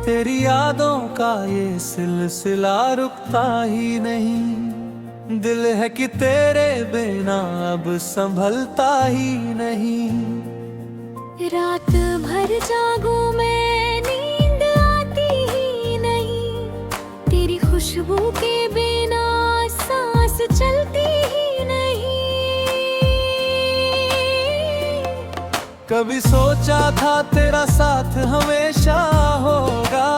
तेरी यादों का ये सिलसिला रुकता ही नहीं। दिल है कि तेरे बिना अब संभलता ही नहीं। रात भर जागूं मैं, नींद आती ही नहीं। तेरी खुशबू के बिना सांस चलती ही नहीं। कभी सोचा था तेरा साथ हमेशा होगा,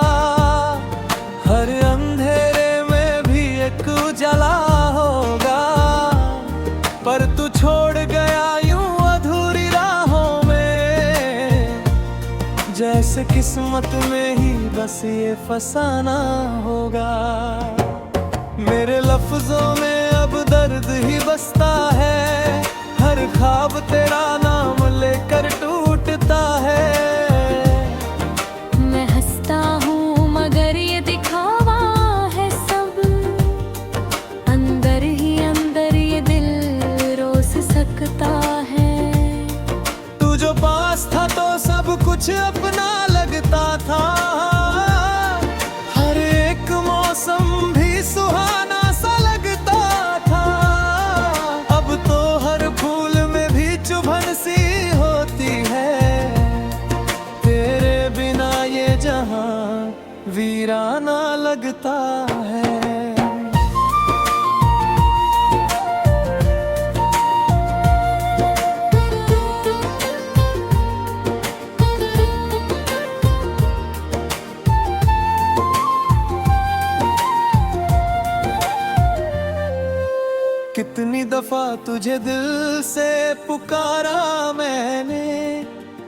हर अंधेरे में भी एक उजाला होगा। पर तू छोड़ गया यूं अधूरी राहों में, जैसे किस्मत में ही बस ये फसाना होगा। मेरे लफ्जों में अब दर्द ही बसता है, हर ख्वाब तेरा नाम लेकर टूटता है। मैं हंसता हूँ मगर ये दिखावा है सब, अंदर ही अंदर ये दिल रोस सकता है। तू जो पास था तो सब कुछ अपना लगता था, हर एक मौसम भी सुहाना सा लगता था। अब तो हर फूल में भी चुभन सी होती है, तेरे बिना ये जहां वीराना लगता है। कितनी दफा तुझे दिल से पुकारा मैंने,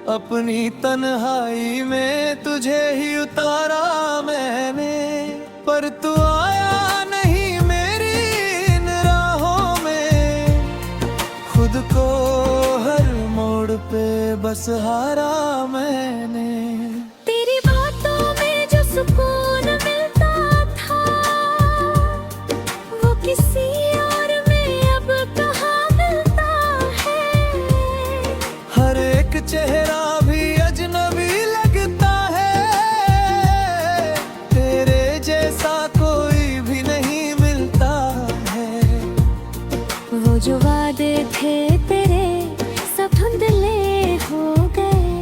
अपनी तन्हाई में तुझे ही उतारा मैंने। पर तू आया नहीं मेरी इन राहों में, खुद को हर मोड़ पे बस हारा मैंने। तेरी बातों में जो सुकून मिलता था, वो किसी और में अब कहाँ मिलता है। हर एक चेहरा भी अजनबी लगता है, तेरे जैसा कोई भी नहीं मिलता है। वो जो वादे थे तेरे सब धुंधले हो गए,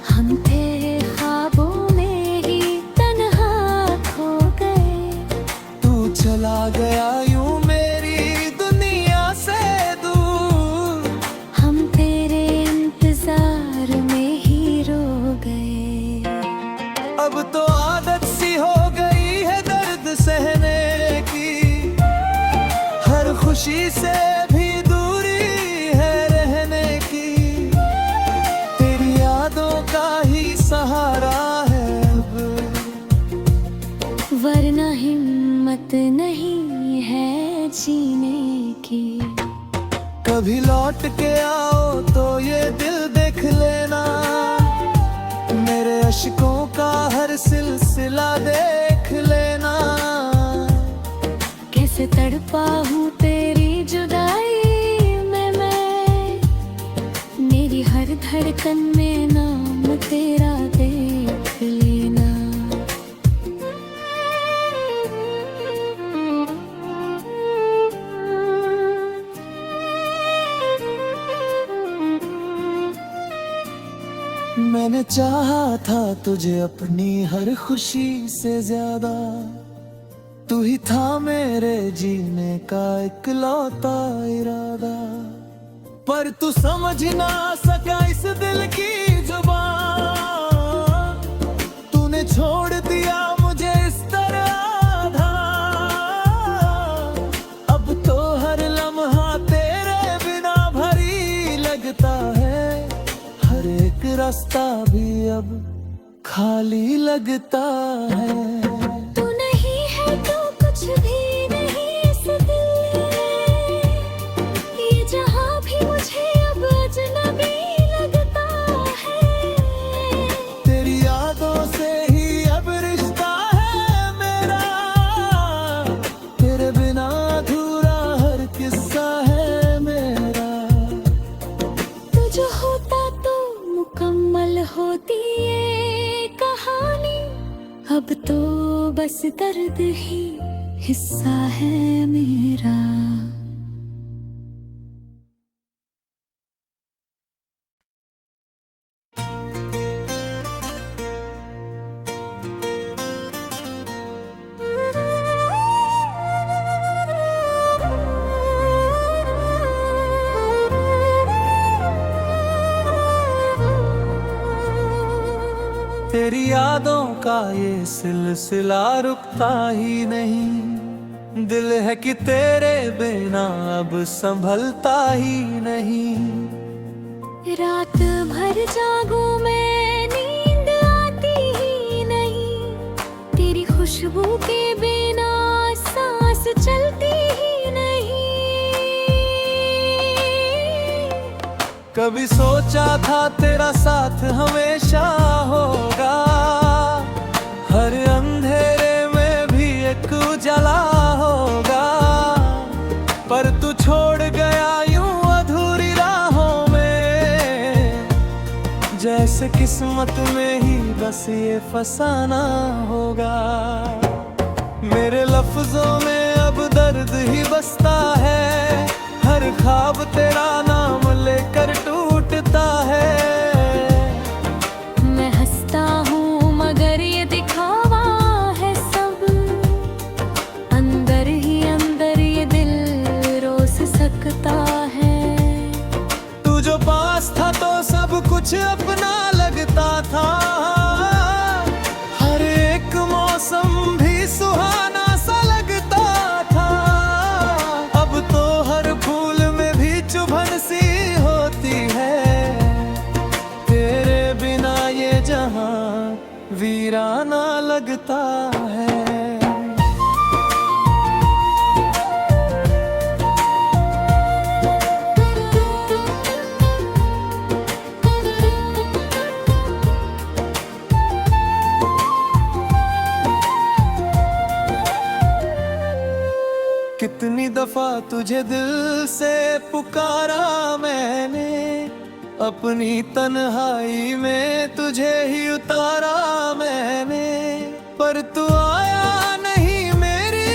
हम थे ख्वाबों में ही तन्हा खो गए। तू चला गया यूं मेरी दुनिया से दूर, हम तेरे इंतजार में ही रो गए। अब तो आदत सी हो गई है दर्द सहने की, हर खुशी से भी दूरी है रहने की। तेरी यादों का ही सहारा है अब, वरना हिम्मत नहीं है जीने की। कभी लौट के आओ तो ये दिल देख लेना, मेरे अश्कों का हर सिलसिला देख लेना। कैसे तड़पा हूँ तेरी जुदाई में मैं, मेरी हर धड़कन में नाम तेरा देख लेना। मैंने चाहा था तुझे अपनी हर खुशी से ज्यादा, तू ही था मेरे जीने का इकलौता इरादा। पर तू समझ ना सका इस दिल की जुबान, तूने छोड़ दिया मुझे इस तरह आधा। अब तो हर लम्हा तेरे बिना भरी लगता है, हर एक रास्ता भी अब खाली लगता है। तू नहीं है तो कुछ भी नहीं इस दिल में, ये जहां भी मुझे अब अजनबी लगता है। तेरी यादों से ही अब रिश्ता है मेरा, तेरे बिना अधूरा हर किस्सा है मेरा। तू जो होता तो मुकम्मल होती ये कहानी, अब तो बस दर्द ही हिस्सा है मेरा। तेरी यादों का ये सिलसिला रुकता ही नहीं, दिल है कि तेरे बिना अब संभलता ही नहीं। रात भर जागूं मैं, नींद आती ही नहीं, तेरी खुशबू के बिना सांस चलती ही नहीं। कभी सोचा था तेरा साथ हमेशा होगा, हर अंधेरे में भी एक उजाला होगा, पर तू छोड़ गया यूं अधूरी राहों में, जैसे किस्मत में ही बस ये फसाना होगा। मेरे लफ्जों में अब दर्द ही बसता है, हर ख्वाब तेरा नाम लेकर टूटता है। मैं हंसता हूँ मगर ये दिखावा है सब, अंदर ही अंदर ये दिल रोस सकता है। तू जो पास था तो सब कुछ अपना लगता था, हर एक मौसम भी सुहाना सा लगता था। अब तो हर फूल में भी चुभन सी होती है, तेरे बिना ये जहां वीराना लगता है। कितनी दफा तुझे दिल से पुकारा मैंने, अपनी तन्हाई में तुझे ही उतारा मैंने, पर तू आया नहीं मेरी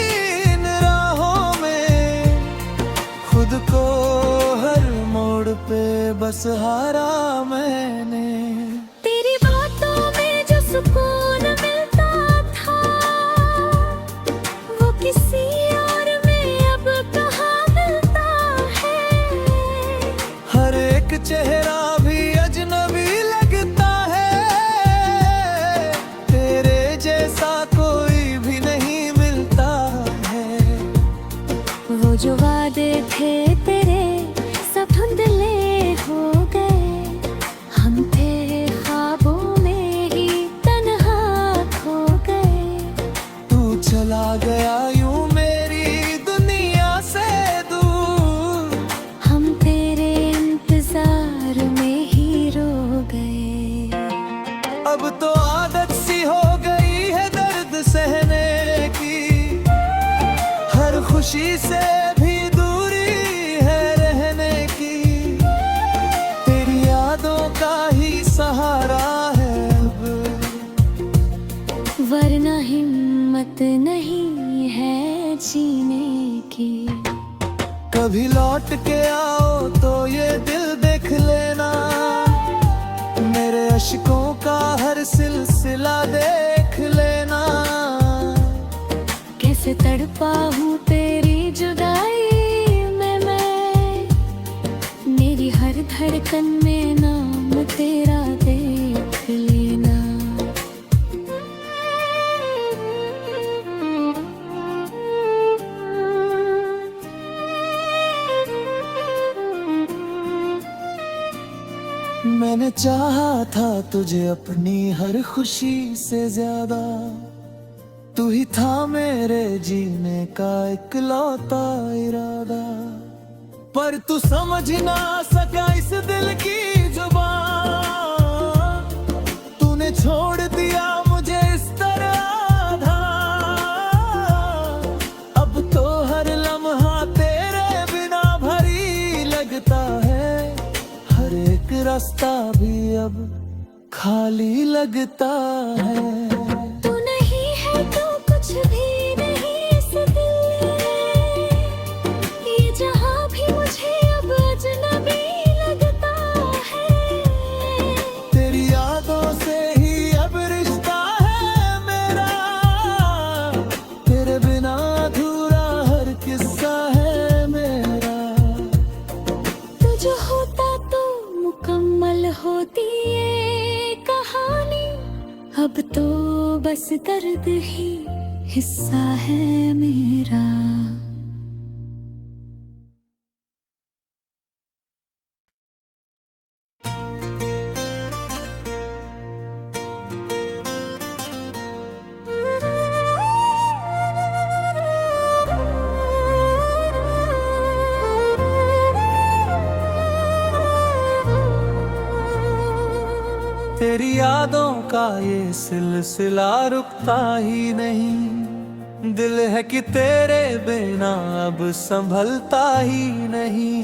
इन राहों में, खुद को हर मोड़ पे बस हारा मैंने। तेरी बातों में जो सुकून मिलता था, वो किसी और में अब कहाँ मिलता है। हर एक चेहरा भी अजनबी लगता है, तेरे जैसा कोई भी नहीं मिलता है। वो जो वादे थे तेरे सब धुंधले हो गए, हम थे ख्वाबों में ही तन्हा खो गए। तू चला गया यूं मेरी दुनिया से दूर, हम तेरे इंतजार में ही रो गए। अब तो आदत सी हो गई है दर्द सहने की, हर खुशी से भी दूरी है रहने की, तेरी यादों का ही सहारा है अब, वरना हिम्मत नहीं है जीने की। कभी लौट के आओ तो ये दिल देख लेना, मेरे अश्कों का हर सिलसिला देख लेना। कैसे तड़पा हूँ तेरी जुदाई में मैं, मेरी हर धड़कन में नाम तेरा देख लेना। मैंने चाहा था तुझे अपनी हर खुशी से ज्यादा, तू ही था मेरे जीने का इकलौता इरादा, पर तू समझ ना सका इस दिल की जुबान, तूने छोड़ दिया मुझे इस तरह आधा। अब तो हर लम्हा तेरे बिना भरी लगता है, हर एक रास्ता भी अब खाली लगता है। तू नहीं भी नहीं इस दिल में, ये जहां भी मुझे अब अजनबी लगता है। तेरी यादों से ही अब रिश्ता है मेरा, तेरे बिना अधूरा हर किस्सा है मेरा। तू जो होता तो मुकम्मल होती ये कहानी, अब तो बस दर्द ही हिस्सा है मेरा। तेरी यादों का ये सिलसिला रुकता ही नहीं, दिल है कि तेरे बिना अब संभलता ही नहीं।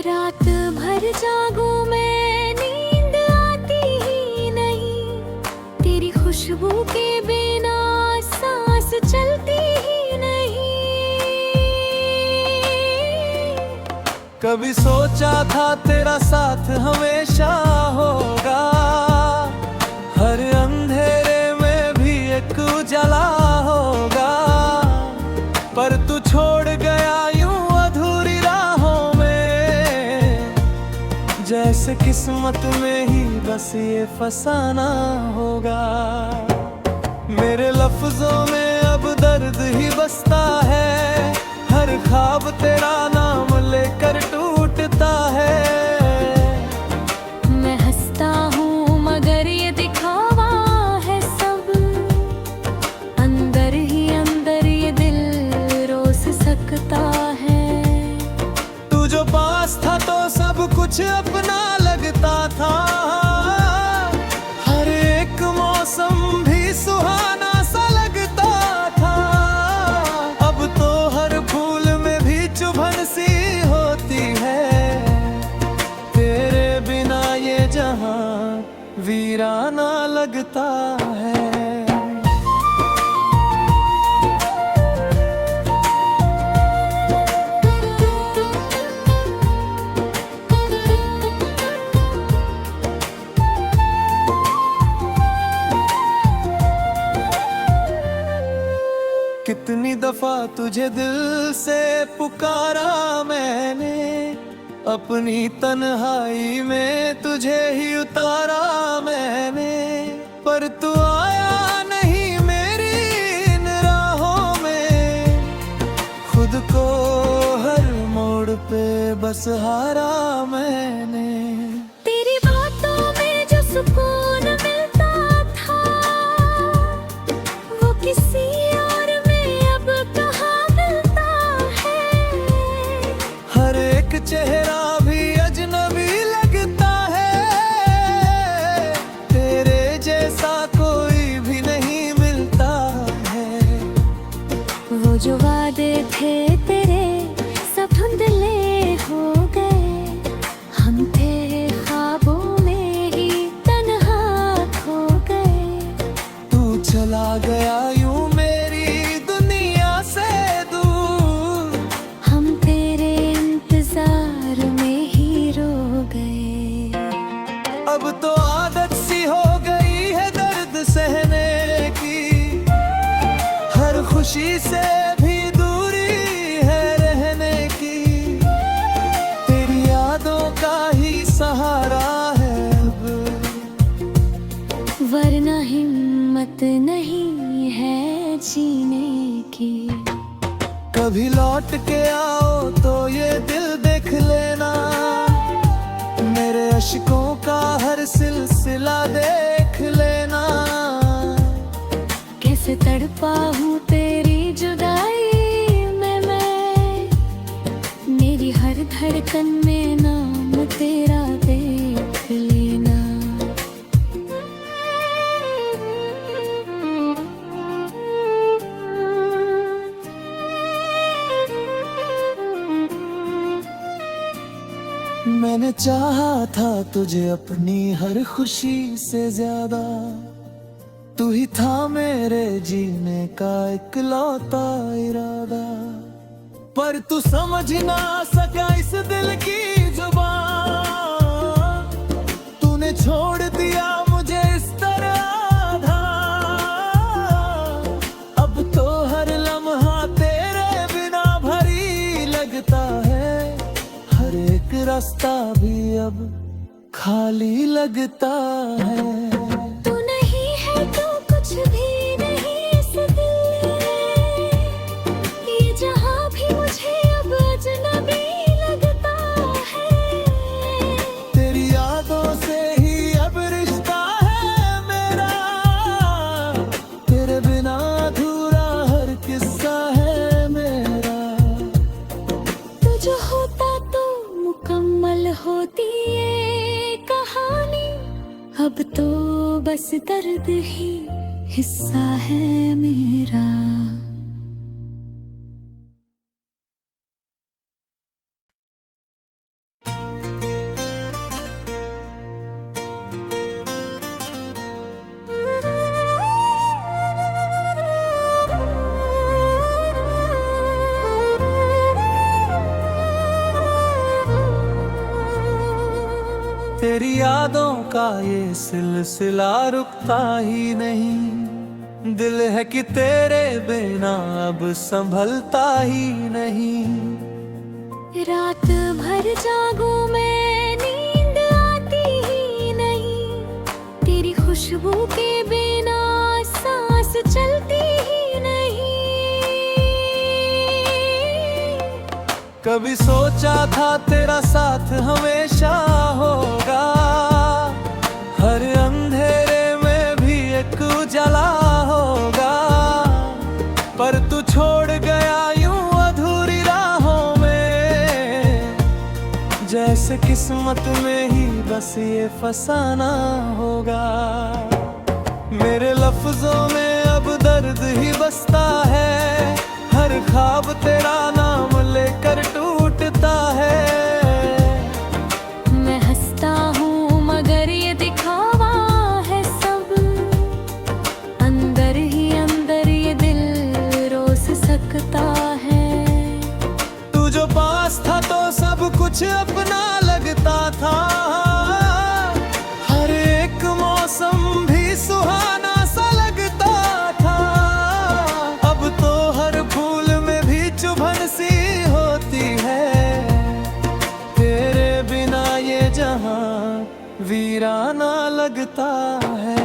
रात भर जागूं मैं, नींद आती ही नहीं, तेरी खुशबू के बिना सांस चलती ही नहीं। कभी सोचा था तेरा साथ हमेशा होगा, हर अंधेरे में भी एक उजाला होगा, पर तू छोड़ गया यूं अधूरी राहों में, जैसे किस्मत में ही बस ये फसाना होगा। मेरे लफ्जों में अब दर्द ही बसता है, हर ख्वाब तेरा नाम लेकर टूटता है। मैं हंसता हूँ मगर ये दिखावा है सब, अंदर ही अंदर ये दिल रोस सकता है। तू जो पास था तो सब कुछ अपना लगता था, हर एक मौसम भी सुहाना सा लगता था। अब तो हर फूल में भी चुभन सी होती है, तेरे बिना ये जहां वीराना लगता है। कितनी दफा तुझे दिल से पुकारा मैंने, अपनी तन्हाई में तुझे ही उतारा मैंने, पर तू आया नहीं मेरी इन राहों में, खुद को हर मोड़ पे बस हारा मैंने। तेरी बातों में जो सुकून मिलता था, वो किसी और में अब कहाँ मिलता है। हर एक चेहरा भी अजनबी लगता है, तेरे जैसा कोई भी नहीं मिलता है। वो जो वादे थे तेरे सब धुंधले हो गए, हम थे ख्वाबों में ही तन्हा खो गए। तू चला गया यूं मेरी दुनिया से दूर, हम तेरे इंतजार में ही रो गए। अब तो आदत सी हो गई है दर्द सहने की, हर खुशी से भी दूरी है रहने की, तेरी यादों का ही सहारा है अब, वरना हिम्मत नहीं है जीने की। कभी लौट के आओ तो ये दिल देख लेना, मेरे अश्कों का हर सिलसिला देख लेना। कैसे तड़पा हूँ तेरी जुदाई में मैं, मेरी हर धड़कन में नाम तेरा देख लेना। मैंने चाहा था तुझे अपनी हर खुशी से ज्यादा, तू ही था मेरे जीने का इकलौता इरादा, पर तू समझ ना सका इस दिल की जुबान। तूने छोड़ दिया मुझे इस तरह आधा, अब तो हर लम्हा तेरे बिना भरी लगता है। हर एक रास्ता भी अब खाली लगता है। तू नहीं है तो कुछ भी नहीं इस दिल में, ये जहां भी मुझे अब अजनबी लगता है। तेरी यादों से ही अब रिश्ता है मेरा, तेरे बिना अधूरा हर किस्सा है मेरा। तू जो होता तो मुकम्मल होती ये कहानी, अब तो बस दर्द ही हिस्सा है मेरा। तेरी यादों का ये सिलसिला रुकता ही नहीं, दिल है कि तेरे बिना अब संभलता ही नहीं। रात भर जागूं मैं, नींद आती ही नहीं, तेरी खुशबू के बिना सांस चलती ही नहीं। कभी सोचा था तेरा साथ हमेशा होगा, हर अंधेरे में भी एक उजाला होगा, पर तू छोड़ गया यूं अधूरी राहों में, जैसे किस्मत में ही बस ये फसाना होगा। मेरे लफ्जों में अब दर्द ही बसता है, हर ख्वाब तेरा नाम लेकर टूटता है। मैं हंसता हूँ मगर ये दिखावा है सब, अंदर ही अंदर ये दिल रोस सकता है। तू जो पास था तो सब कुछ अपना लगता था, हर एक मौसम भी सुहाना सा लगता था। अब तो हर फूल में भी चुभन सी होती है, तेरे बिना ये जहां वीराना लगता है।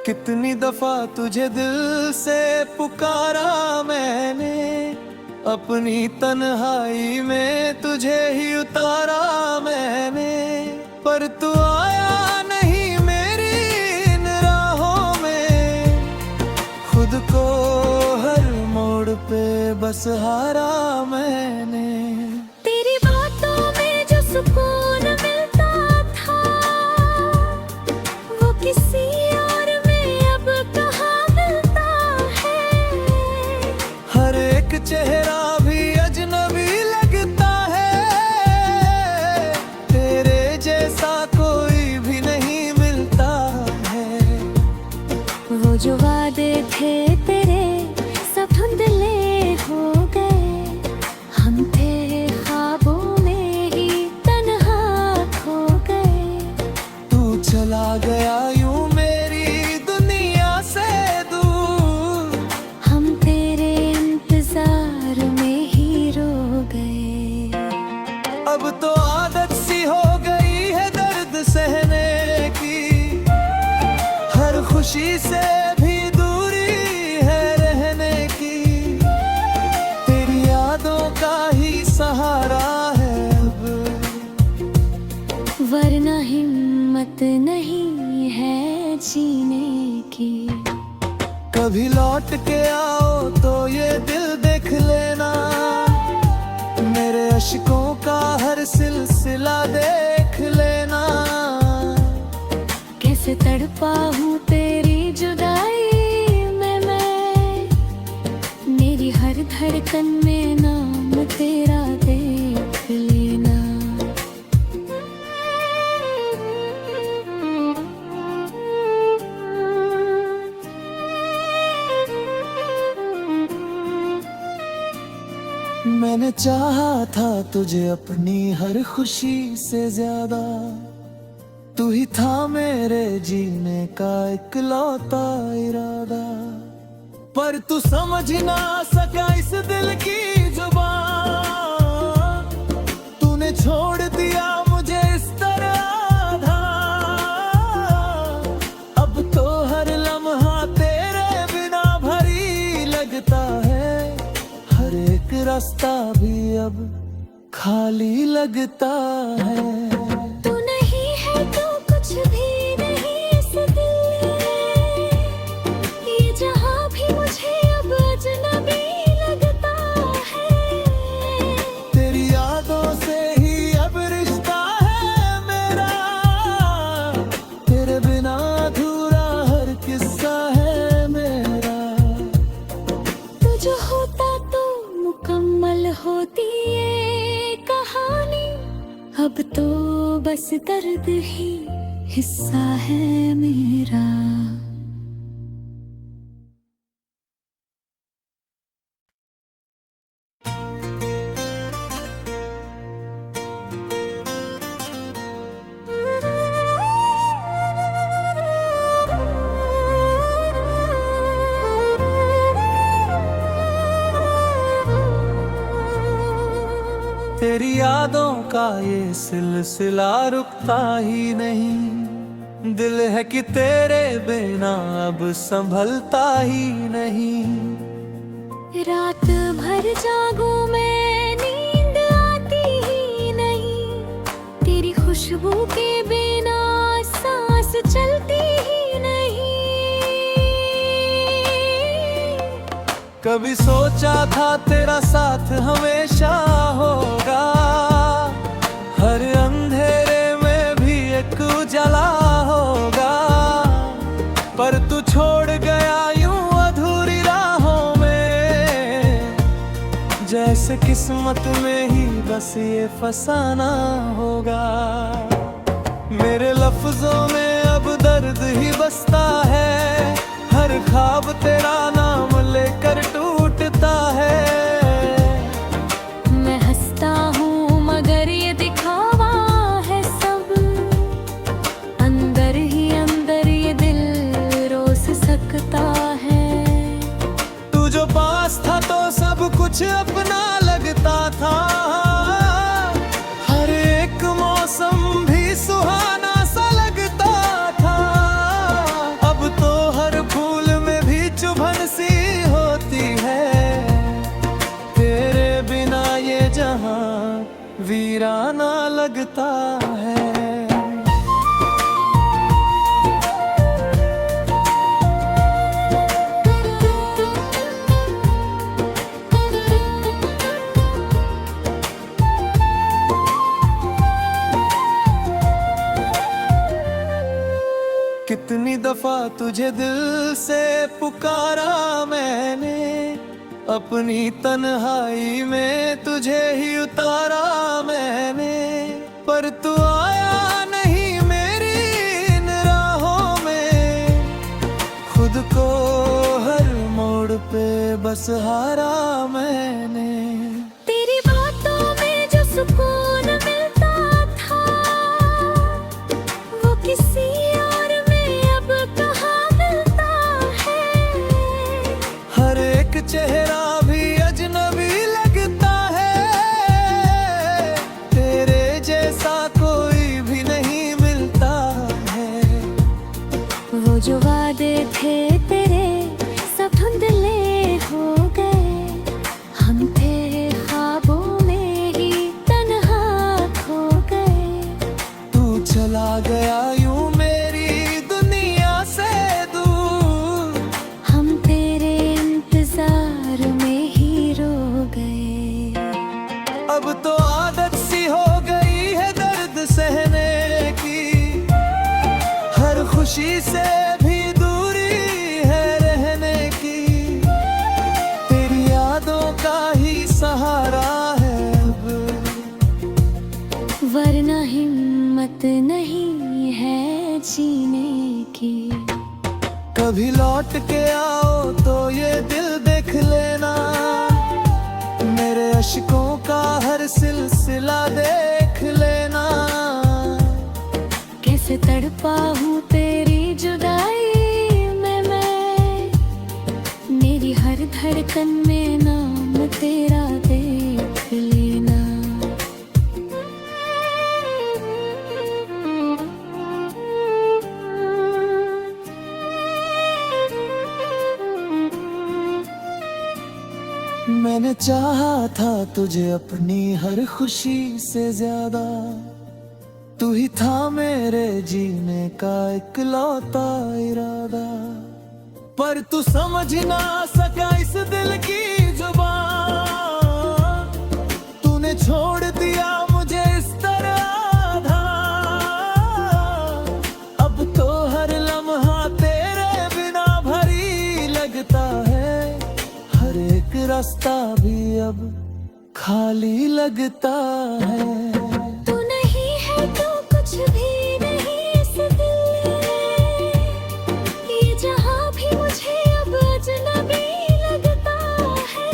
कितनी दफा तुझे दिल से पुकारा मैंने, अपनी तन्हाई में तुझे ही उतारा मैंने, पर तू आया नहीं मेरी इन राहों में। खुद को हर मोड़ पे बस हारा मैंने। तेरी बातों में जो सुकून मिलता था, वो किसी और में अब कहाँ मिलता है। हर एक चेहरा भी अजनबी लगता है, तेरे जैसा कोई भी नहीं मिलता है। वो जो वादे थे तेरे सब धुंधले हो गए, हम थे ख्वाबों में ही तन्हा खो गए। तू चला गया यूं मेरी दुनिया से दूर, हम तेरे इंतजार में ही रो गए। अब तो आदत सी हो गई है दर्द सहने की, हर खुशी से भी दूरी है रहने की। तेरी यादों का ही सहारा है अब, वरना हिम्मत नहीं है जीने की। कभी लौट के आओ तो ये दिल देख लेना, मेरे अश्कों का हर सिलसिला देख लेना। कैसे मैंने चाहा था तुझे अपनी हर खुशी से ज्यादा, तू ही था मेरे जीने का इकलौता इरादा। पर तू समझ ना सका इस दिल की जुबान, तूने छोड़ दिया मुझे इस तरह आधा। अब तो हर लम्हा तेरे बिना भरी लगता है, हर एक रास्ता भी अब खाली लगता है। तू नहीं है तो कुछ भी नहीं इस दिल में, ये जहां भी मुझे अब अजनबी लगता है। तेरी यादों से ही अब रिश्ता है मेरा, तेरे बिना अधूरा हर किस्सा है मेरा। तू जो होता तो मुकम्मल होती ये कहानी, अब तो बस दर्द ही हिस्सा है मेरा। तेरी यादों का ये सिलसिला रुकता ही नहीं, दिल है कि तेरे बिना अब संभलता ही नहीं। रात भर जागूं मैं, नींद आती ही नहीं, तेरी खुशबू के बिना सांस चलती ही नहीं। कभी सोचा था तेरा साथ हमेशा होगा, हर अंधेरे में भी एक उजाला होगा। पर तू छोड़ गया यूं अधूरी राहों में, जैसे किस्मत में ही बस ये फसाना होगा। मेरे लफ्जों में अब दर्द ही बसता है, हर ख्वाब तेरा नाम लेकर टूटता है। मैं हंसता हूँ मगर ये दिखावा है सब, अंदर ही अंदर ये दिल रोस सकता है। तू जो पास था तो सब कुछ अपना लगता था, हर एक मौसम भी सुहाना सा लगता था। अब तो हर फूल में भी चुभन सी होती है, तेरे बिना ये जहां वीराना लगता है। कितनी दफा तुझे दिल से पुकारा मैंने, अपनी तन्हाई में तुझे ही उतारा मैंने। पर तू आया नहीं मेरी इन राहों में, खुद को हर मोड़ पे बस हारा मैंने। तेरी बातों में जो सुकून मिलता था, वो किसी और में अब कहाँ मिलता है। हर एक चेहरा भी अजनबी लगता है, तेरे जैसा कोई भी नहीं मिलता है। वो जो वादे थे तेरे सब धुंधले हो गए, हम थे ख्वाबों में ही तन्हा खो गए। तू चला गया यूं मेरी दुनिया से दूर, हम तेरे इंतजार में ही रो गए। अब तो आदत सी हो गई है दर्द सहने की, हर खुशी से भी दूरी है रहने की। तेरी यादों का ही सहारा है अब, वरना हिम्मत नहीं है जीने की। कभी लौट के आओ तो ये दिल देख लेना, मेरे अश्कों सिलसिला देख लेना। कैसे तड़पा हूँ तेरी जुदाई में मैं, मेरी हर धड़कन में नाम तेरा देख लेना। मैंने चाहा था तुझे अपनी हर खुशी से ज्यादा, तू ही था मेरे जीने का इकलौता इरादा। पर तू समझ ना सका इस दिल की जुबान, तूने छोड़ दिया मुझे इस तरह आधा। अब तो हर लम्हा तेरे बिना भरी लगता है, हर एक रास्ता भी अब खाली लगता है। तू नहीं है तो कुछ भी नहीं इस दिल में, ये जहां भी मुझे अब अजनबी लगता है।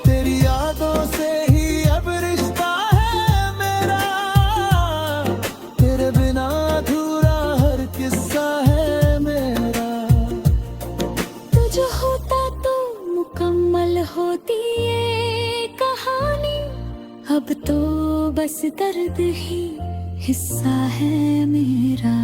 तेरी यादों से ही अब रिश्ता है मेरा, तेरे बिना अधूरा हर किस्सा है मेरा। तू जो होता तो मुकम्मल होती ये कहानी, अब तो बस दर्द ही हिस्सा है मेरा।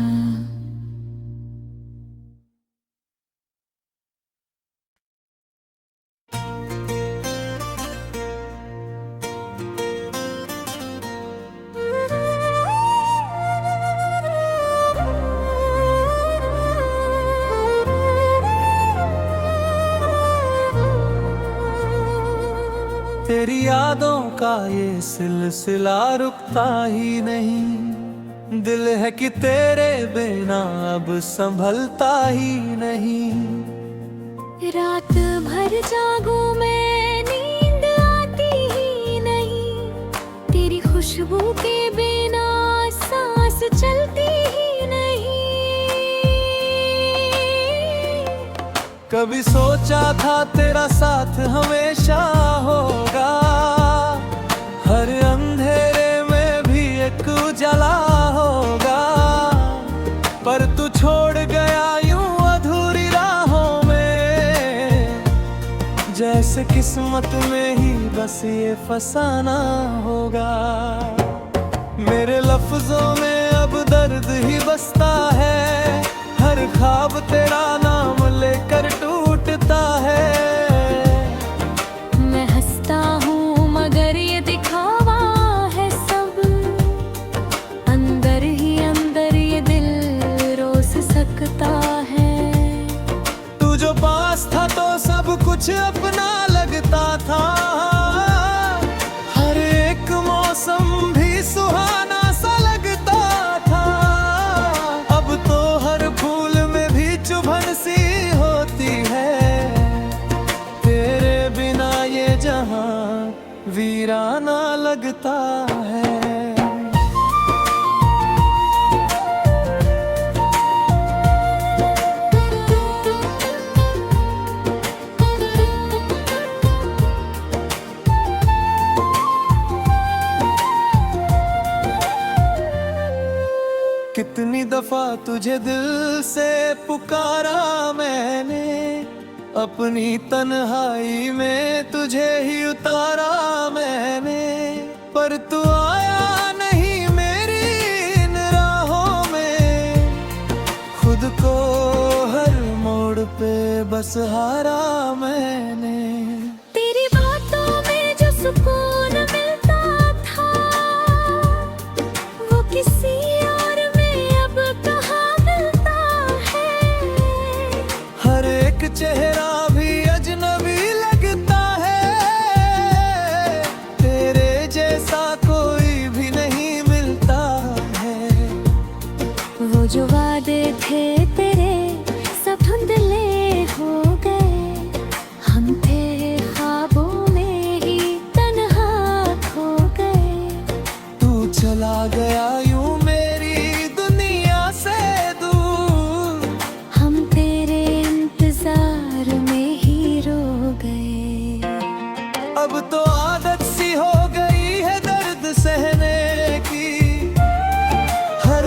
तेरी यादों का ये सिलसिला रुकता ही नहीं, दिल है कि तेरे बिना अब संभलता ही नहीं। रात भर जागूं मैं नींद आती ही नहीं, तेरी खुशबू के बिना सांस चलती ही नहीं। कभी सोचा था तेरा साथ हमेशा होगा, हर अंधेरे में भी एक उजाला होगा। पर तू छोड़ गया यूं अधूरी राहों में, जैसे किस्मत में ही बस ये फसाना होगा। मेरे लफ्जों में अब दर्द ही बसता है, हर ख्वाब तेरा नाम लेकर टूटता है। मैं हंसता हूँ मगर ये दिखावा है सब, अंदर ही अंदर ये दिल रोस सकता है। तू जो पास था तो सब कुछ अपना लगता था, हर एक मौसम भी सुहाना सा लगता था। अब तो हर फूल में भी चुभन सी होती है, तेरे बिना ये जहां वीराना लगता है। कितनी दफा तुझे दिल से पुकारा मैंने, अपनी तन्हाई में तुझे ही उतारा मैंने। पर तू आया नहीं मेरी इन राहों में, खुद को हर मोड़ पे बस हारा मैंने। तेरी बातों में जो सुकून मिलता था, वो किसी और में अब कहाँ मिलता है। हर एक चेहरा भी अजनबी लगता है, तेरे जैसा कोई भी नहीं मिलता है। वो जो वादे थे तेरे सब धुंधले हो गए,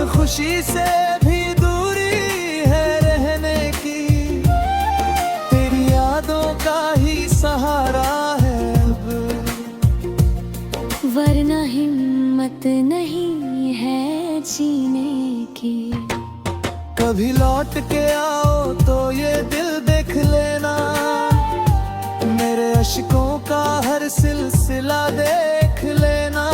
खुशी से भी दूरी है रहने की, तेरी यादों का ही सहारा है अब, वरना हिम्मत नहीं है जीने की। कभी लौट के आओ तो ये दिल देख लेना, मेरे अश्कों का हर सिलसिला देख लेना।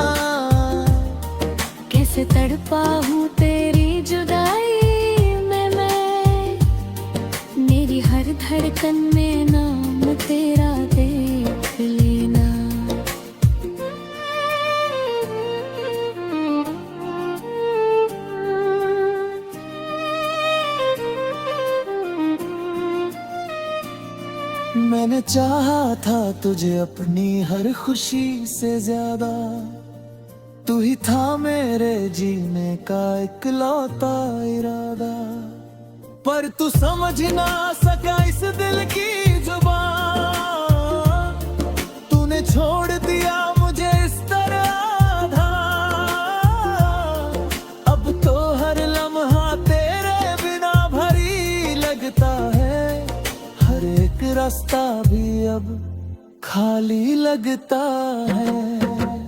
कैसे तड़पा हूँ तेरी जुदाई में मैं, मेरी हर धड़कन में नाम तेरा देख लेना। मैंने चाहा था तुझे अपनी हर खुशी से ज्यादा, तू ही था मेरे जीने का इकलौता इरादा। पर तू समझ ना सका इस दिल की जुबान, तूने छोड़ दिया मुझे इस तरह आधा। अब तो हर लम्हा तेरे बिना भरी लगता है, हर एक रास्ता भी अब खाली लगता है।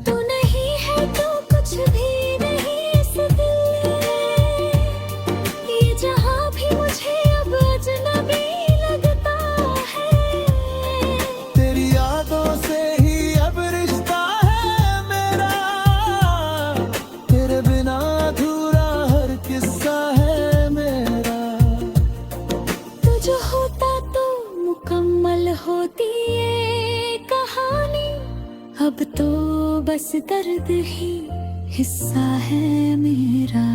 तू नहीं है तो कुछ भी नहीं इस दिल में, ये जहां भी मुझे अब अजनबी लगता है। तेरी यादों से ही अब रिश्ता है मेरा, तेरे बिना अधूरा हर किस्सा है मेरा। तू जो होता तो मुकम्मल होती ये कहानी, अब तो बस दर्द ही हिस्सा है मेरा।